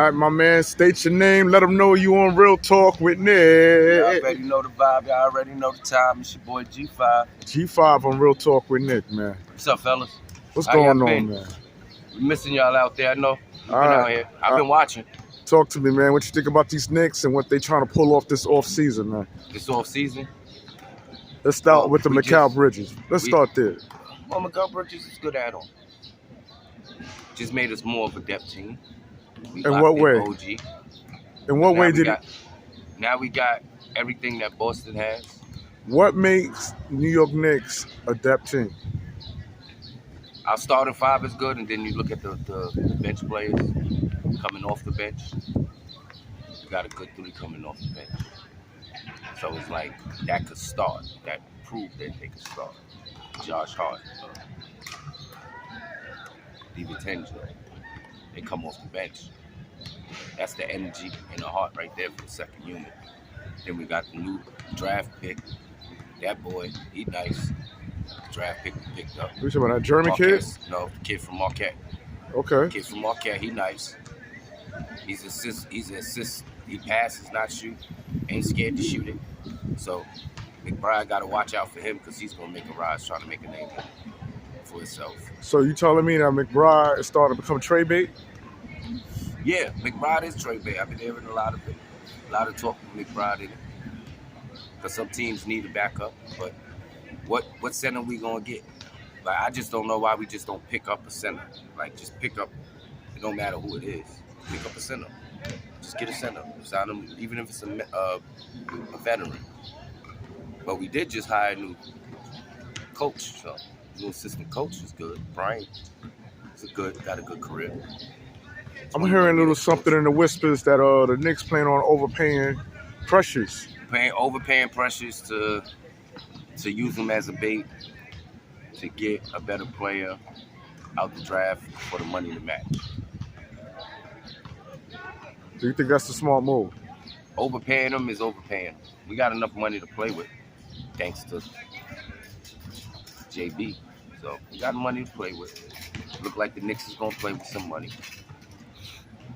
All right, my man, state your name. Let them know you on Real Talk with Nick. Y'all already know the vibe. Y'all already know the time. It's your boy G5. G5 on Real Talk with Nick, man. What's up, fellas? What's How going y'all on, been? man? We missing y'all out there. I know. We've been All right. out here. I've been watching. Talk to me, man. What you think about these Knicks and what they trying to pull off this off season, man? This off season. Let's start with the Mikal Bridges. Let's start there. Well, Mikal Bridges is good add-on. Just made us more of a depth team. In what way? OG. In what way did it? Now we got everything that Boston has. What makes New York Knicks a depth team? Our starting five is good, and then you look at the bench players coming off the bench. We got a good three coming off the bench. So it's like that could start. That proved that they could start. Josh Hart, DiVincenzo, they come off the bench. That's the energy and the heart right there for the second unit. Then we got the new draft pick. That boy, he nice. Draft pick we picked up. You talking about that German kid? No, the kid from Marquette. Okay. Kid from Marquette, he nice. He's an assist. He passes, not shoot. Ain't scared to shoot it. So McBride got to watch out for him because he's gonna make a rise, trying to make a name for himself. So you telling me that McBride is starting to become trade bait? Yeah, McBride is trade bait. I've been hearing a lot of talk with McBride in it. Because some teams need a backup, but what center we gonna get? Like, I just don't know why we just don't pick up a center. Like, just pick up. It don't matter who it is. Pick up a center. Just get a center. Sign them, even if it's a veteran. But we did just hire a new coach, so new assistant coach is good. Brian got a good career. I'm hearing a little something in the whispers that the Knicks plan on overpaying Precious. Overpaying Precious to use him as a bait to get a better player out the draft for the money to match. Do you think that's a smart move? Overpaying him is overpaying. We got enough money to play with, thanks to JB. So we got money to play with. Look like the Knicks is gonna play with some money.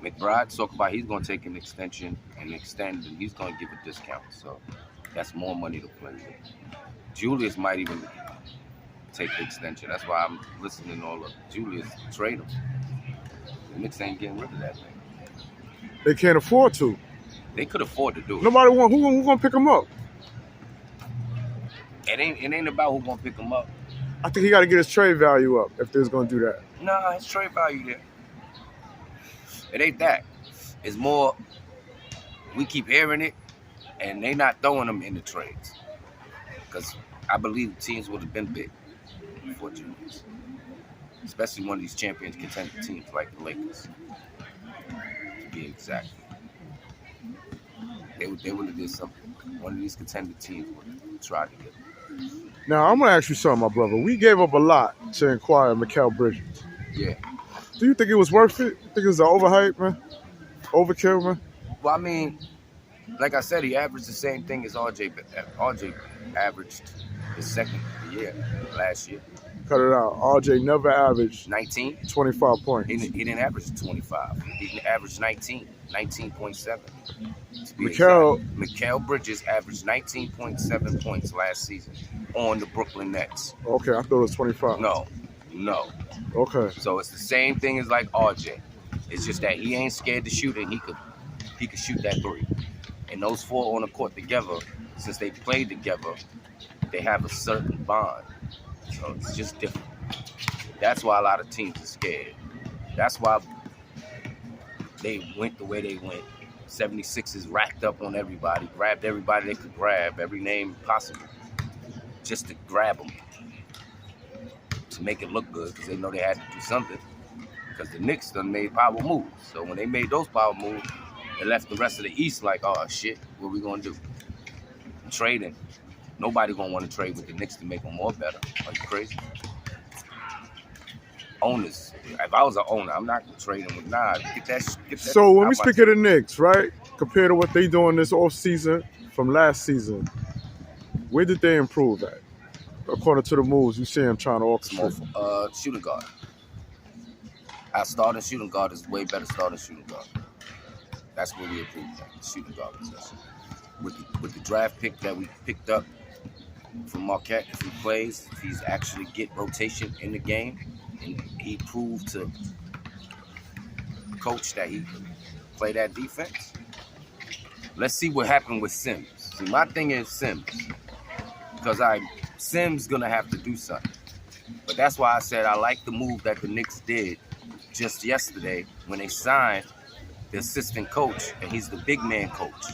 McBride talk about he's gonna take an extension and extend, and he's gonna give a discount. So that's more money to play with. Julius might even take the extension. That's why I'm listening to all of Julius trade him. The Knicks ain't getting rid of that thing. They can't afford to. They could afford to do it. Nobody want who gonna pick him up? It ain't about who gonna pick him up. I think he got to get his trade value up if they're gonna do that. Nah, his trade value there. It ain't that. It's more. We keep hearing it, and they not throwing them in the trades. Because I believe teams would have been big before Julius, especially one of these champions contender teams like the Lakers. To be exact, they would have did something. One of these contender teams would have tried to get them. Now I'm gonna ask you something, my brother. We gave up a lot to acquire Mikal Bridges. Yeah. Do you think it was worth it? You think it was an overhype, man? Overkill, man? Well, I mean, like I said, he averaged the same thing as RJ. RJ averaged his second year last year. Cut it out. RJ never averaged 25 points. He didn't average 25. He averaged 19.7. Mikal Bridges averaged 19.7 points last season on the Brooklyn Nets. Okay, I thought it was 25. No. Okay. So it's the same thing as like RJ. It's just that he ain't scared to shoot, and he could shoot that three. And those four on the court together, since they played together, they have a certain bond. So it's just different. That's why a lot of teams are scared. That's why they went the way they went. 76ers racked up on everybody, grabbed everybody they could grab, every name possible, just to grab them, to make it look good, because they know they had to do something. Because the Knicks done made power moves. So when they made those power moves, they left the rest of the East like, oh shit, what we gonna do? Trading. Nobody gonna want to trade with the Knicks to make them more better. Are you crazy? Owners. If I was an owner, I'm not gonna trade them with get that. So when we speak of the Knicks, right? Compared to what they doing this off season from last season, where did they improve at? According to the moves you see them trying to orchestrate. Shooting guard. Our starting shooting guard is way better starting shooting guard. That's where we improved at, the shooting guard position. With the draft pick that we picked up from Marquette, if he plays, if he's actually get rotation in the game, and he proved to coach that he can play that defense. Let's see what happened with Sims. See, my thing is Sims, because Sims gonna have to do something. But that's why I said I like the move that the Knicks did just yesterday when they signed the assistant coach, and he's the big man coach.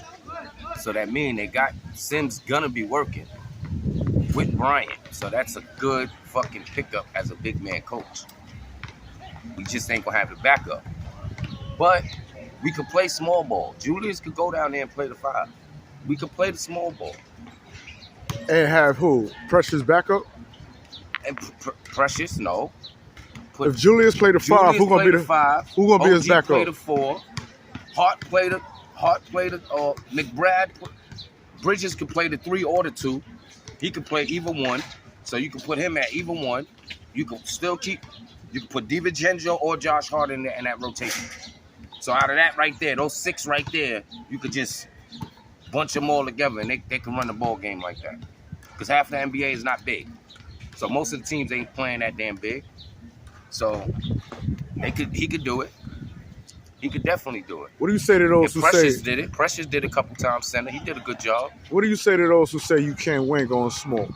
So that means they got Sims gonna be working with Bryant. So that's a good fucking pickup as a big man coach. We just ain't gonna have the backup. But we could play small ball. Julius could go down there and play the 5. We could play the small ball. And have who? Precious backup? And Precious, no. If Julius played the 5, who gonna be the 5? Who gonna be his backup? Play the 4. Hart played the McBride. Bridges could play the 3 or the 2. He could play either one. So you can put him at either one. You can still you can put DiVincenzo or Josh Hart in there in that rotation. So out of that right there, those 6 right there, you could just bunch them all together and they can run the ball game like that. Because half the NBA is not big. So most of the teams ain't playing that damn big. So he could do it. He could definitely do it. What do you say to those who Precious say did it? Precious did a couple times center. He did a good job. What do you say to those who say you can't win going small?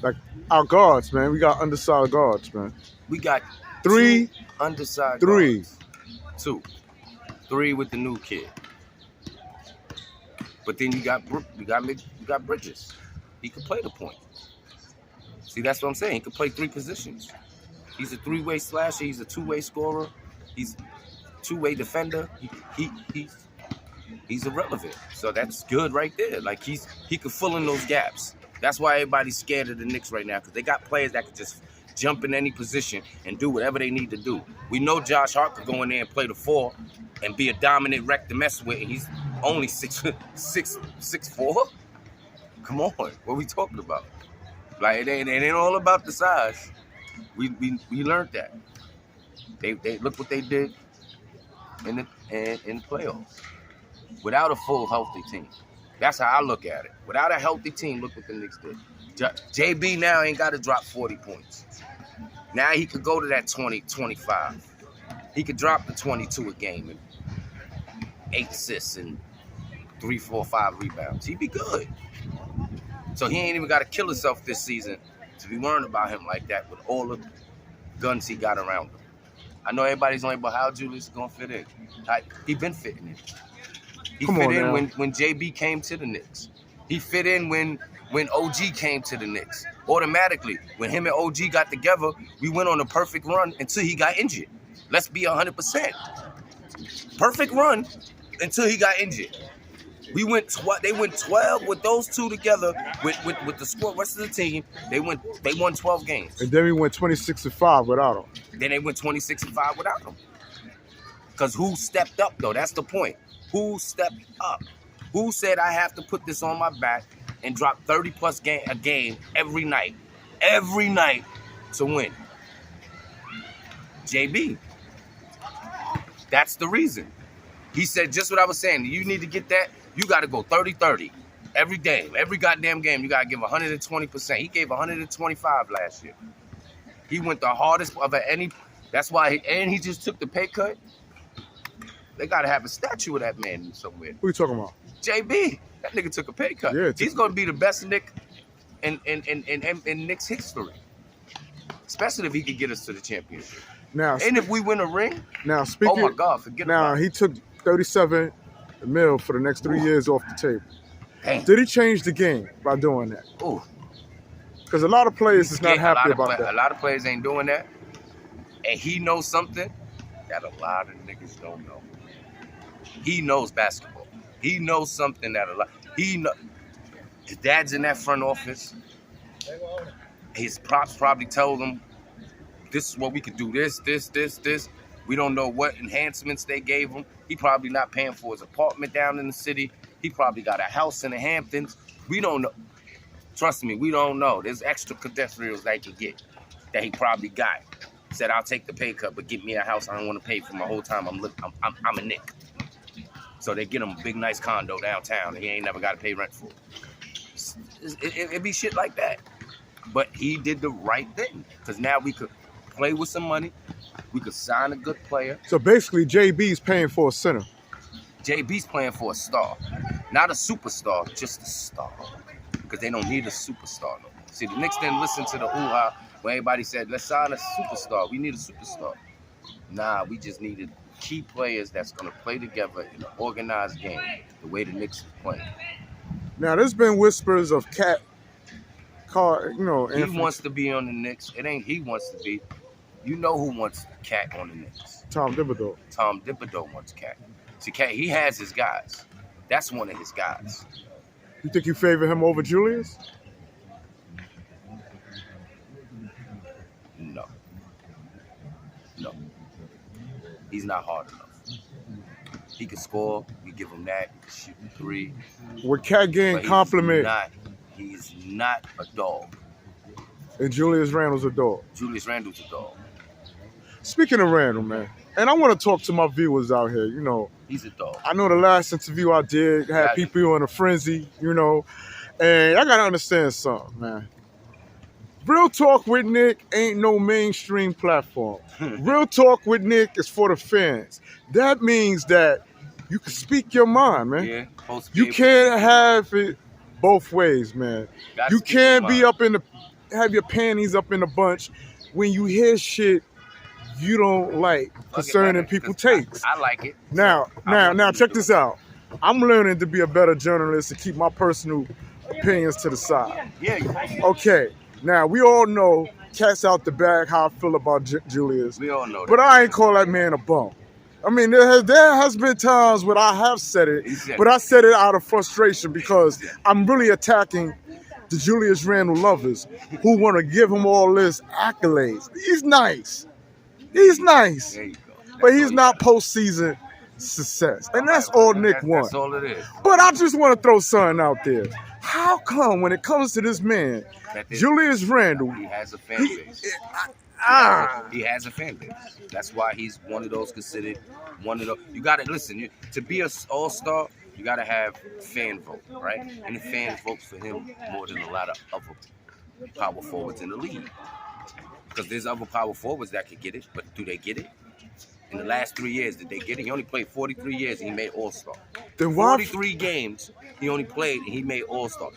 Like our guards, man. We got undersized guards, man. We got 3 2 undersized 3 guards. 2. 3 with the new kid. But then you got Bridges. He could play the point. See, that's what I'm saying. He could play 3 positions. He's a 3-way slasher. He's a 2-way scorer. He's a 2-way defender. He's irrelevant. So that's good right there. Like he could fill in those gaps. That's why everybody's scared of the Knicks right now, because they got players that could just jump in any position and do whatever they need to do. We know Josh Hart could go in there and play the 4 and be a dominant wreck to mess with, and he's only 6'4". Come on, what are we talking about? Like it ain't all about the size. We learned that. They look what they did in the playoffs. Without a full healthy team. That's how I look at it. Without a healthy team, look what the Knicks did. JB now ain't got to drop 40 points. Now he could go to that 20, 25. He could drop the 22 a game and 8 assists and 3, 4, 5 rebounds. He'd be good. So he ain't even got to kill himself this season to be worrying about him like that with all the guns he got around him. I know everybody's only about how Julius is going to fit in. He been fitting in. He fit in when JB came to the Knicks. He fit in when OG came to the Knicks. Automatically, when him and OG got together, we went on a perfect run until he got injured. Let's be 100%. Perfect run until he got injured. They went 12 with those 2 together with the squad rest of the team. They won 12 games. And then we went 26-5 without him. Then they went 26-5 without him. Because who stepped up though? That's the point. Who stepped up? Who said I have to put this on my back and drop 30+ a game every night to win? JB. That's the reason. He said just what I was saying. You need to get that. You got to go 30-30 every game. Every goddamn game, you got to give 120%. He gave 125 last year. He went the hardest of any. That's why. He just took the pay cut. They got to have a statue of that man somewhere. Who you talking about? JB. That nigga took a pay cut. Yeah, he's going to be the best Knick in Knicks history. Especially if he could get us to the championship. Now, and if we win a ring. Now, speaking. Oh my God, forget about it. Now, he took 37 mil for the next 3 years off the table. Damn. Did he change the game by doing that? Ooh. Because a lot of players is not happy about that. A lot of players ain't doing that. And he knows something that a lot of niggas don't know. He knows basketball. He knows something that his dad's in that front office. His props probably told him, this is what we could do, this. We don't know what enhancements they gave him. He probably not paying for his apartment down in the city. He probably got a house in the Hamptons. We don't know. Trust me, we don't know. There's extra credentials they can get that he probably got. Said, I'll take the pay cut, but get me a house I don't want to pay for my whole time. I'm a Knick. So they get him a big, nice condo downtown, and he ain't never got to pay rent for it. It'd be shit like that. But he did the right thing, because now we could play with some money. We could sign a good player. So basically, JB's paying for a center. JB's playing for a star. Not a superstar, just a star. Because they don't need a superstar no more. See, the Knicks didn't listen to the hoo-ha where everybody said, let's sign a superstar. We need a superstar. Nah, we just needed key players that's going to play together in an organized game the way the Knicks is playing. Now, there's been whispers of Cat, He wants to be on the Knicks. It ain't he wants to be. You know who wants Cat on the Knicks. Tom Thibodeau. Tom Thibodeau wants Cat. See, Cat, he has his guys. That's one of his guys. You think you favor him over Julius? No. He's not hard enough. He can score. We give him that. He can shoot the three. Would Cat gain compliment? He's not a dog. And Julius Randle's a dog. Julius Randle's a dog. Speaking of Randle, man, and I want to talk to my viewers out here, He's a dog. I know the last interview I did had people in a frenzy, and I got to understand something, man. Real Talk with Knick ain't no mainstream platform. Real Talk with Knick is for the fans. That means that you can speak your mind, man. Yeah, you can't have it both ways, man. You can't be have your panties up in a bunch when you hear shit you don't like concerning people's takes. I like it. Now, check this out. I'm learning to be a better journalist and keep my personal opinions to the side. Yeah. Okay. Now, we all know, cat's out the bag, how I feel about Julius. We all know that. But I ain't call that man a bum. I mean, there has been times when I have said it, but I said it out of frustration because I'm really attacking the Julius Randle lovers who want to give him all this accolades. He's nice. There you go. But he's not postseason success. And that's all Knick wants. That's all it is. But I just want to throw something out there. How come when it comes to this man, Julius Randle, he has a fan base. He has a fan base. That's why he's one of those considered one of the. You got to listen. To be an all-star, you got to have fan vote, right? And the fans vote for him more than a lot of other power forwards in the league. Because there's other power forwards that could get it, but do they get it? In the last 3 years, did they get it? He only played 43 years and he made All-Star. 43 games he only played and he made All-Star.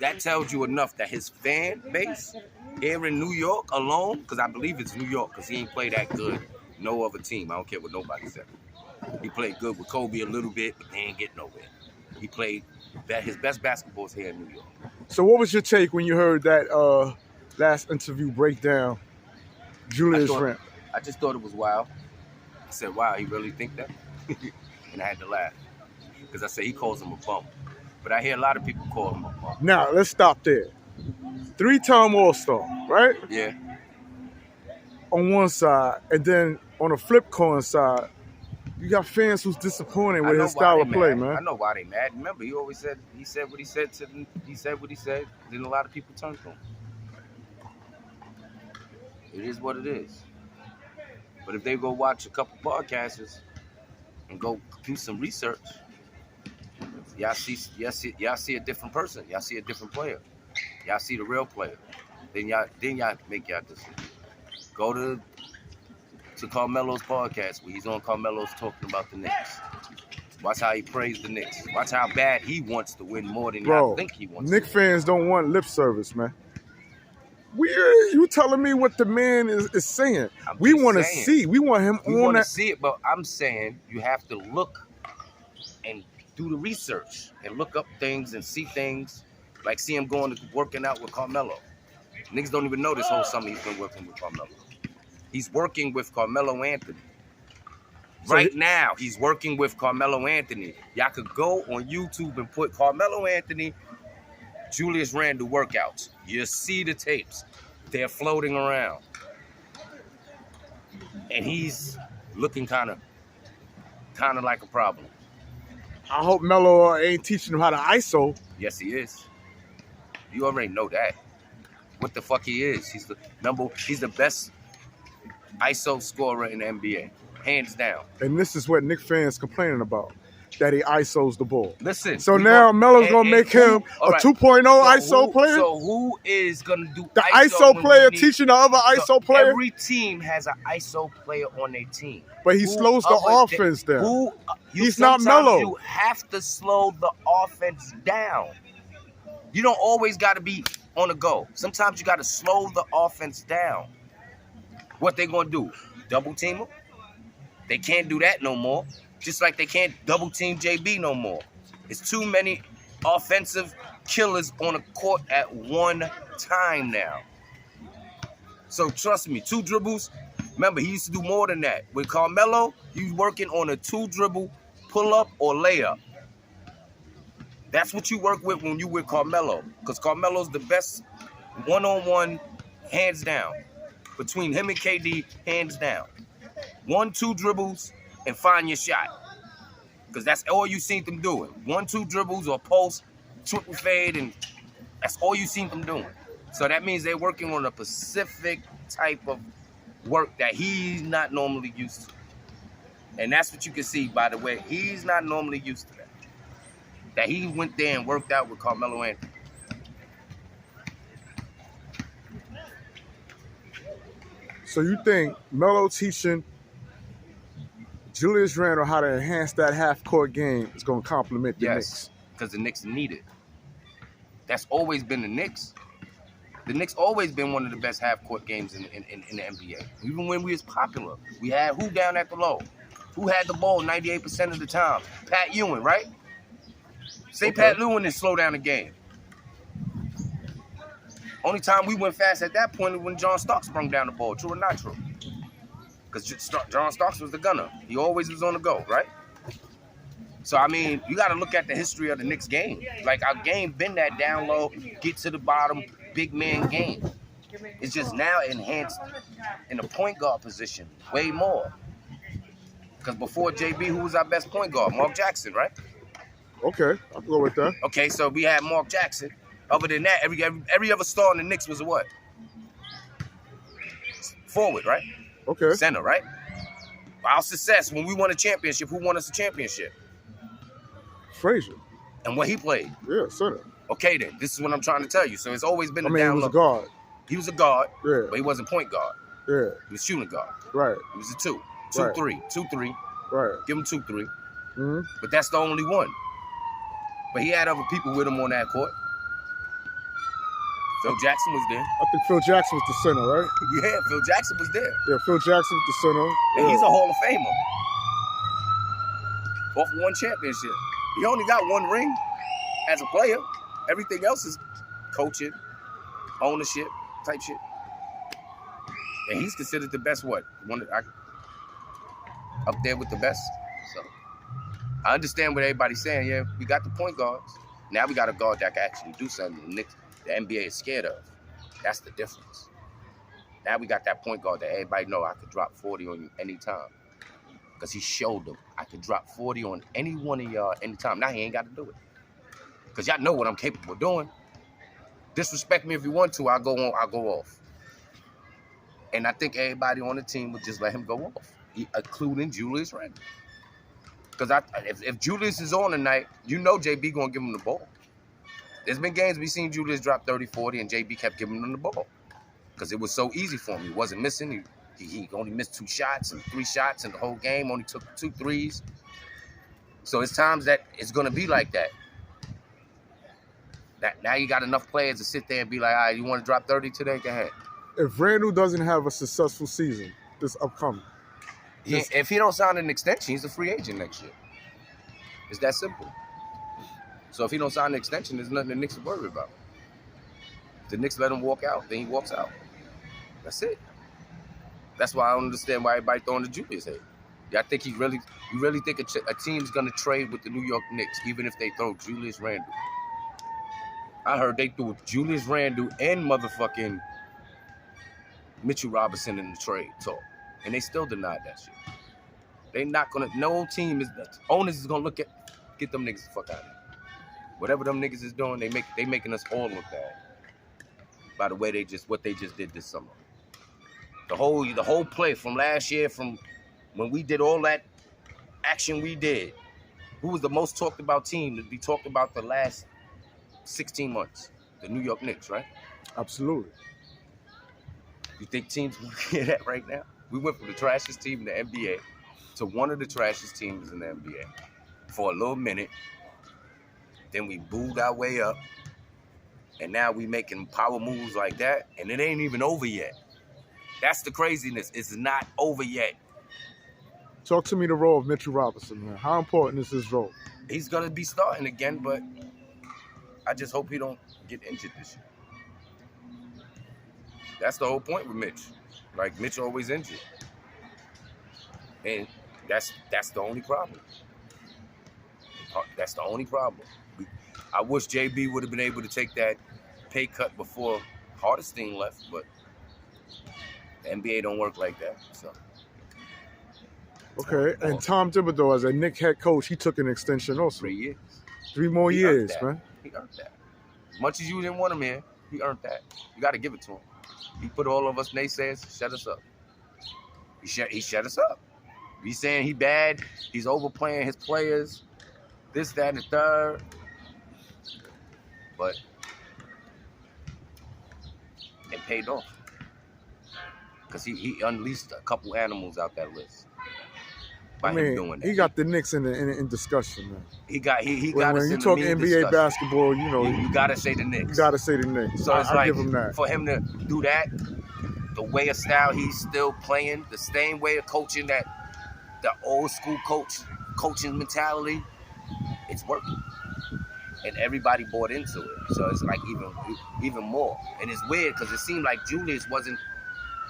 That tells you enough that his fan base here in New York alone, because I believe it's New York, because he ain't played that good. No other team. I don't care what nobody said. He played good with Kobe a little bit, but they ain't get nowhere. He played his best basketball is here in New York. So what was your take when you heard that last interview breakdown, Julius Randle? I just thought it was wild. I said, wow, he really think that? And I had to laugh. Because I said he calls him a bum. But I hear a lot of people call him a bum. Now, let's stop there. 3-time All-Star, right? Yeah. On one side, and then on the flip coin side, you got fans who's disappointed with his style of play, man. I know why they mad. Remember, he said what he said to them. He said what he said. Then a lot of people turned to him. It is what it is. But if they go watch a couple podcasters and go do some research, y'all see a different person. Y'all see a different player. Y'all see the real player. Then y'all make y'all decision. Go to Carmelo's podcast where he's on Carmelo's talking about the Knicks. Watch how he praised the Knicks. Watch how bad he wants to win more than y'all think he wants. Knicks fans don't want lip service, man. You telling me what the man is saying? We want to see. We want him on that. We want to see it, but I'm saying you have to look and do the research and look up things and see things. Like see him working out with Carmelo. Niggas don't even know this whole summer he's been working with Carmelo. He's working with Carmelo Anthony. Right now, he's working with Carmelo Anthony. Y'all could go on YouTube and put Carmelo Anthony, Julius Randle workouts. You see the tapes. They're floating around. And he's looking kind of like a problem. I hope Melo ain't teaching him how to ISO. Yes, he is. You already know that. What the fuck he is. He's the best ISO scorer in the NBA, hands down. And this is what Knicks fans complaining about, that he ISOs the ball. Listen. So now Melo's going to make him a 2.0 ISO player? So who is going to do the ISO player teaching the other ISO player? Every team has an ISO player on their team. But he slows the offense down. He's not Melo. You have to slow the offense down. You don't always got to be on the go. Sometimes you got to slow the offense down. What they going to do? Double team him? They can't do that no more. Just like they can't double team JB no more. It's too many offensive killers on the court at one time now. So trust me, 2 dribbles. Remember, he used to do more than that. With Carmelo, he was working on a 2-dribble pull-up or layup. That's what you work with when you with Carmelo. Because Carmelo's the best one-on-one, hands down. Between him and KD, hands down. 1-2 dribbles and find your shot. Because that's all you seen them doing. 1-2 dribbles or post, triple fade, and that's all you seen them doing. So that means they're working on a specific type of work that he's not normally used to. And that's what you can see, by the way. He's not normally used to that. That he went there and worked out with Carmelo Anthony. So you think Melo teaching Julius Randle how to enhance that half-court game is going to complement the Knicks? Because the Knicks need it. That's always been the Knicks. The Knicks always been one of the best half-court games in the NBA. Even when we was popular, we had who down at the low? Who had the ball 98% of the time? Pat Ewing, right? Say okay. Pat Ewing and slow down the game. Only time we went fast at that point was when John Starks sprung down the ball. True or not true? Because John Starks was the gunner. He always was on the go, right? So, I mean, you got to look at the history of the Knicks game. Like, our game been that down low, get to the bottom, big man game. It's just now enhanced in the point guard position way more. Because before JB, who was our best point guard? Mark Jackson, right? Okay, I'll go with that. Okay, so we had Mark Jackson. Other than that, every other star in the Knicks was a what? Forward, right? Okay. Center, right? Our success, when we won a championship, who won us a championship? Frazier. And what he played? Yeah, center. Okay, then. This is what I'm trying to tell you. So it's always been he was a guard. He was a guard, yeah, but he wasn't point guard. Yeah. He was shooting guard. Right. He was a 2. Right. 2-3. Right. Give him 2-3. Mm-hmm. But that's the only one. But he had other people with him on that court. Phil Jackson was there. I think Phil Jackson was the center, right? Yeah, Phil Jackson was there. Yeah, Phil Jackson was the center. And he's a Hall of Famer. Off of 1 championship. He only got 1 ring as a player. Everything else is coaching, ownership type shit. And he's considered the best up there with the best. So I understand what everybody's saying. Yeah, we got the point guards. Now we got a guard that can actually do something the NBA is scared of. That's the difference. Now we got that point guard that everybody know I could drop 40 on you anytime. Because he showed them I could drop 40 on any one of y'all anytime. Now he ain't got to do it. Because y'all know what I'm capable of doing. Disrespect me if you want to, I'll go off. And I think everybody on the team would just let him go off, including Julius Randle. Because if Julius is on tonight, you know JB going to give him the ball. There's been games we seen Julius drop 30, 40, and JB kept giving him the ball. Because it was so easy for him. He wasn't missing. He only missed 2 shots and 3 shots in the whole game. Only took 2 threes. So it's times that it's going to be like that. Now you got enough players to sit there and be like, all right, you want to drop 30 today? Go ahead. If Randle doesn't have a successful season this upcoming. If he don't sign an extension, he's a free agent next year. It's that simple. So if he don't sign an extension, there's nothing the Knicks to worry about. If the Knicks let him walk out, then he walks out. That's it. That's why I don't understand why everybody throwing the Julius head. Yeah, I think you really think a team's gonna trade with the New York Knicks, even if they throw Julius Randle. I heard they threw Julius Randle and motherfucking Mitchell Robinson in the trade talk, and they still denied that shit. They not gonna. No team is. Owners is gonna get them niggas the fuck out of here. Whatever them niggas is doing, they making us all look bad. By the way, what they just did this summer. The whole play from last year, from when we did all that action we did. Who was the most talked about team to be talked about the last 16 months? The New York Knicks, right? Absolutely. You think teams will hear that right now? We went from the trashiest team in the NBA to one of the trashiest teams in the NBA for a little minute. Then we booed our way up. And now we making power moves like that. And it ain't even over yet. That's the craziness. It's not over yet. Talk to me the role of Mitchell Robinson, man. How important is his role? He's going to be starting again, but I just hope he don't get injured this year. That's the whole point with Mitch. Like, Mitch always injured. And that's the only problem. That's the only problem. I wish JB would have been able to take that pay cut before Hardesty left, but the NBA don't work like that. So. Okay, and Tom Thibodeau, as a Knicks head coach, he took an extension also. 3 years. 3 more years, man. He earned that. As much as you didn't want him here, he earned that. You got to give it to him. He put all of us naysayers, shut us up. He shut us up. He's saying he bad, he's overplaying his players, this, that, and the third. But it paid off. Because he unleashed a couple animals out that list. By him doing that. He got the Knicks in discussion, man. He got when you talk NBA discussion. Basketball, you know you gotta say the Knicks. You gotta say the Knicks. So it's I give him that. For him to do that, the way of style he's still playing, the same way of coaching, that the old school coaching mentality, it's working. And everybody bought into it. So it's like even more. And it's weird because it seemed like Julius wasn't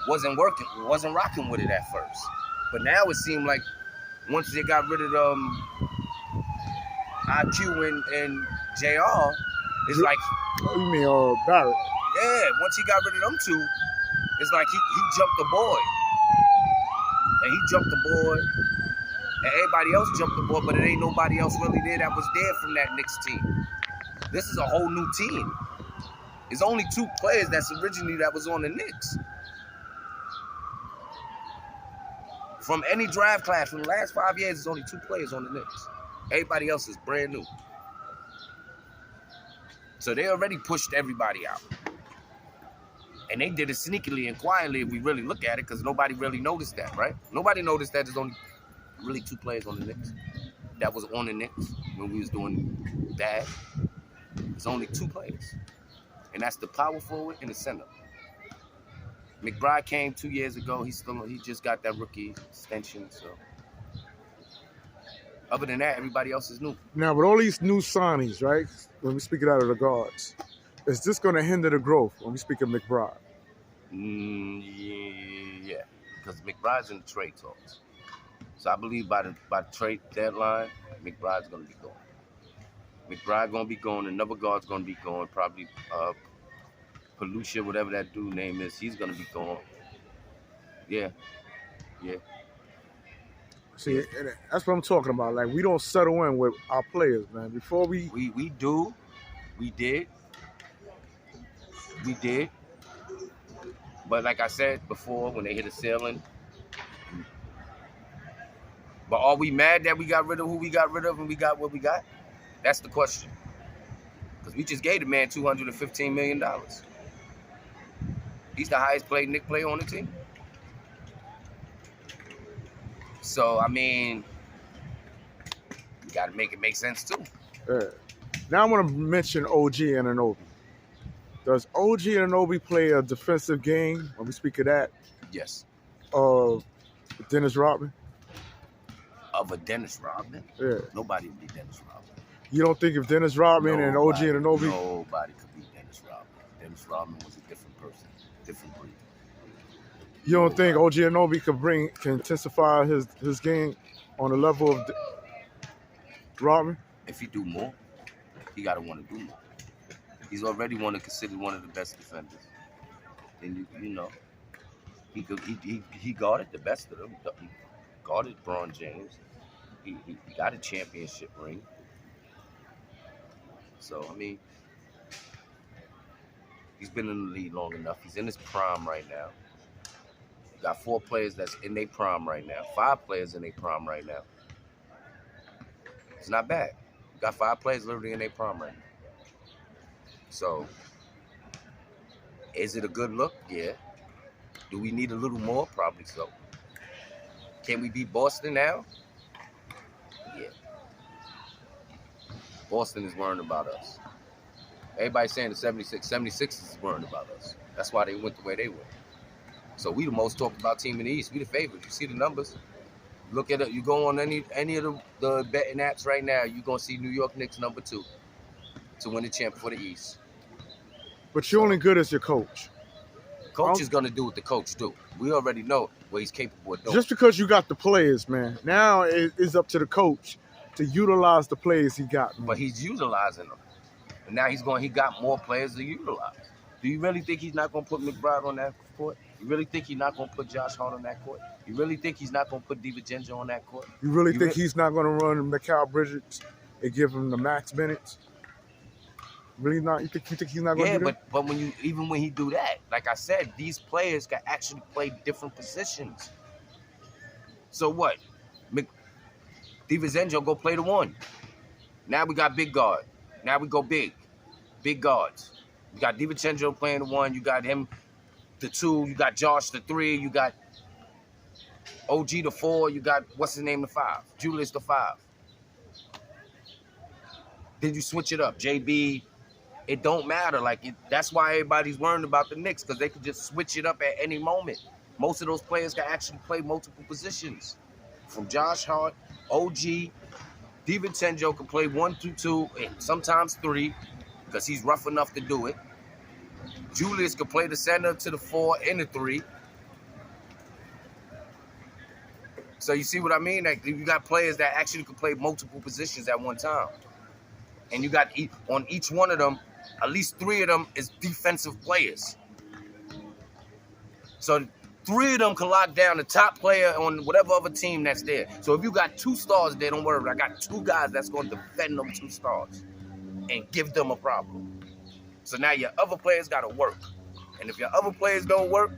rocking with it at first. But now it seemed like once they got rid of IQ and JR, it's like... Oh, you mean Barrett? Yeah, once he got rid of them two, it's like he jumped the board. And he jumped the board. And everybody else jumped the board, but it ain't nobody else really there that was there from that Knicks team. This is a whole new team. There's only 2 players that was on the Knicks. From any draft class from the last 5 years, there's only 2 players on the Knicks. Everybody else is brand new. So they already pushed everybody out. And they did it sneakily and quietly if we really look at it, because nobody really noticed that, right? Nobody noticed that there's only really 2 players on the Knicks. That was on the Knicks when we was doing that. There's only 2 players. And that's the power forward and the center. McBride came 2 years ago. He just got that rookie extension. So other than that, everybody else is new. Now with all these new signings, right? When we speak it out of the guards, is this going to hinder the growth when we speak of McBride? Yeah, because McBride's in the trade talks. So I believe by the trade deadline, McBride's going to be gone. McBride going to be gone. Another guard's going to be gone. Probably Pelucia, whatever that dude name is, he's going to be gone. Yeah. See, that's what I'm talking about. Like, we don't settle in with our players, man. Before we do. We did. But like I said before, when they hit a ceiling. But are we mad that we got rid of who we got rid of and we got what we got? That's the question. Because we just gave the man $215 million. He's the highest paid Knick player on the team. So, I mean, you got to make it make sense, too. Yeah. Now I want to mention OG and Anunoby. Does OG and Anunoby play a defensive game when we speak of that? Yes. Dennis Rodman? Of a Dennis Rodman? Yeah. Nobody would be Dennis Rodman. You don't think if Dennis Rodman and OG and Anunoby? Nobody could be Dennis Rodman. Dennis Rodman was a different person, different breed. You don't think OG Anunoby can intensify his game on the level of Rodman? If he do more, he got to want to do more. He's already considered one of the best defenders. And you know, he guarded the best of them. He guarded LeBron James. He got a championship ring. So I mean, he's been in the league long enough. He's in his prime right now. Got 4 players that's in their prime right now. 5 players in their prime right now. It's not bad. Got 5 players literally in their prime right now. So, is it a good look? Yeah. Do we need a little more? Probably so. Can we beat Boston now? Yeah. Boston is worrying about us. Everybody's saying the 76ers is worrying about us. That's why they went the way they went. So we the most talked about team in the East. We the favorites. You see the numbers. Look at it. You go on any of the betting apps right now, you're going to see New York Knicks number 2 to win the champ for the East. But you're only good as your coach. Coach is going to do what the coach do. We already know what he's capable of doing. Just because you got the players, man, now it's up to the coach to utilize the players he got, man. But he's utilizing them. And now he got more players to utilize. Do you really think he's not going to put McBride on that court? You really think he's not going to put Josh Hart on that court? You really think he's not going to put DiVincenzo on that court? You really think he's not going to run Mikal Bridges and give him the max minutes? Really not? You think he's not going to do that? Yeah, but even when he do that, like I said, these players can actually play different positions. So what? DiVincenzo go play the 1. Now we got big guard. Now we go big guards. You got DiVincenzo playing the 1. You got him the 2. You got Josh the 3. You got OG the 4. You got what's his name the 5. Julius the 5. Then you switch it up. JB. It don't matter. That's why everybody's worrying about the Knicks, because they could just switch it up at any moment. Most of those players can actually play multiple positions. From Josh Hart, OG, DiVincenzo can play 1 through 2, and sometimes 3, because he's rough enough to do it. Julius can play the center to the 4 and the 3. So you see what I mean? Like, you got players that actually can play multiple positions at one time. And you got on each one of them, at least 3 of them is defensive players. So 3 of them can lock down the top player on whatever other team that's there. So if you got 2 stars there, don't worry. I got 2 guys that's going to defend them 2 stars and give them a problem. So now your other players got to work. And if your other players don't work,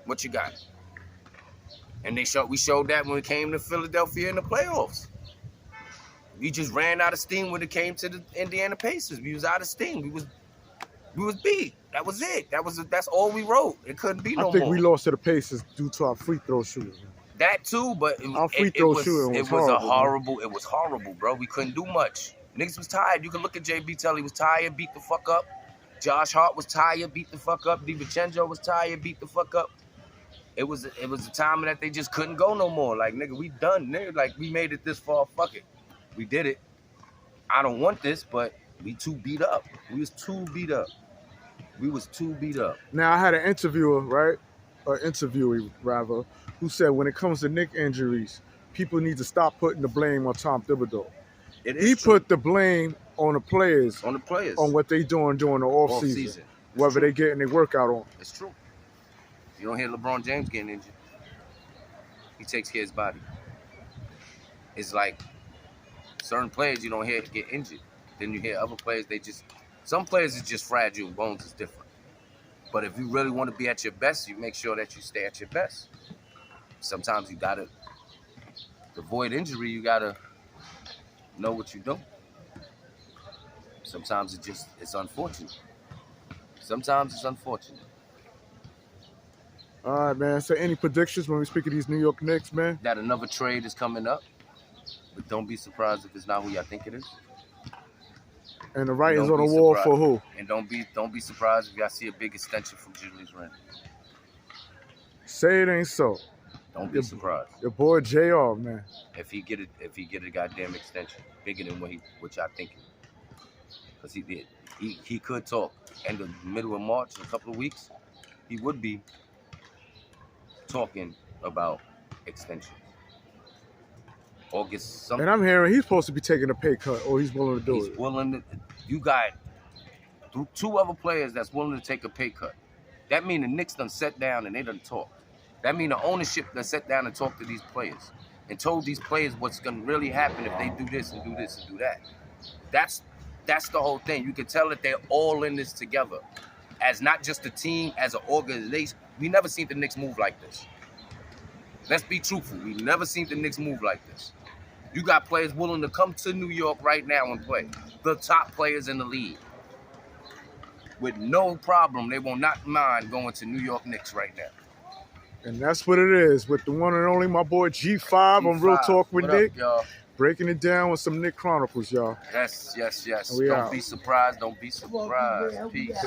what you got? And we showed that when it came to Philadelphia in the playoffs. We just ran out of steam when it came to the Indiana Pacers. We was out of steam. We was beat. That was it. That's all we wrote. It couldn't be no more. I think we lost to the Pacers due to our free throw shooting. That too, but our free throw shooting was horrible. It was horrible, bro. We couldn't do much. Niggas was tired. You can look at JB tell he was tired, beat the fuck up. Josh Hart was tired, beat the fuck up. DiVincenzo was tired, beat the fuck up. It was a time that they just couldn't go no more. Like, nigga, we done, nigga. Like, we made it this far. Fuck it. We did it. I don't want this, but we too beat up. We was too beat up. Now, I had an interviewer, right? Or interviewee, rather, who said when it comes to Knick injuries, people need to stop putting the blame on Tom Thibodeau. He put the blame on the players. On the players. On what they doing during the off season. Whether they getting their workout on. It's true. You don't hear LeBron James getting injured. He takes care of his body. It's like certain players you don't hear get injured. Then you hear other players, some players is just fragile. Bones is different. But if you really want to be at your best, you make sure that you stay at your best. Sometimes you got to avoid injury. You got to know what you're doing. Sometimes it's unfortunate. All right, man. So any predictions when we speak of these New York Knicks, man? That another trade is coming up. But don't be surprised if it's not who y'all think it is. And the writing's on the wall for who? And don't be surprised if y'all see a big extension from Julius Randle. Say it ain't so. Don't be surprised. Your boy JR, man. If he get a goddamn extension bigger than what y'all thinking. Because he did. He could talk. In the middle of March, in a couple of weeks, he would be talking about extension. August something. And I'm hearing he's supposed to be taking a pay cut, or he's willing to do it. He's willing to. You got 2 other players that's willing to take a pay cut. That means the Knicks done sat down and they done talked. That means the ownership done sat down and talked to these players and told these players what's gonna really happen if they do this and do this and do that. That's the whole thing. You can tell that they're all in this together, as not just a team, as an We never seen the Knicks move like this. Let's be truthful. We never seen the Knicks move like this. You got players willing to come to New York right now and play. The top players in the league. With no problem, they will not mind going to New York Knicks right now. And that's what it is with the one and only my boy G5 on Real Talk with Nick. Y'all? Breaking it down with some Knick Chronicles, y'all. Yes. We Don't out. be surprised. Don't be surprised. Peace.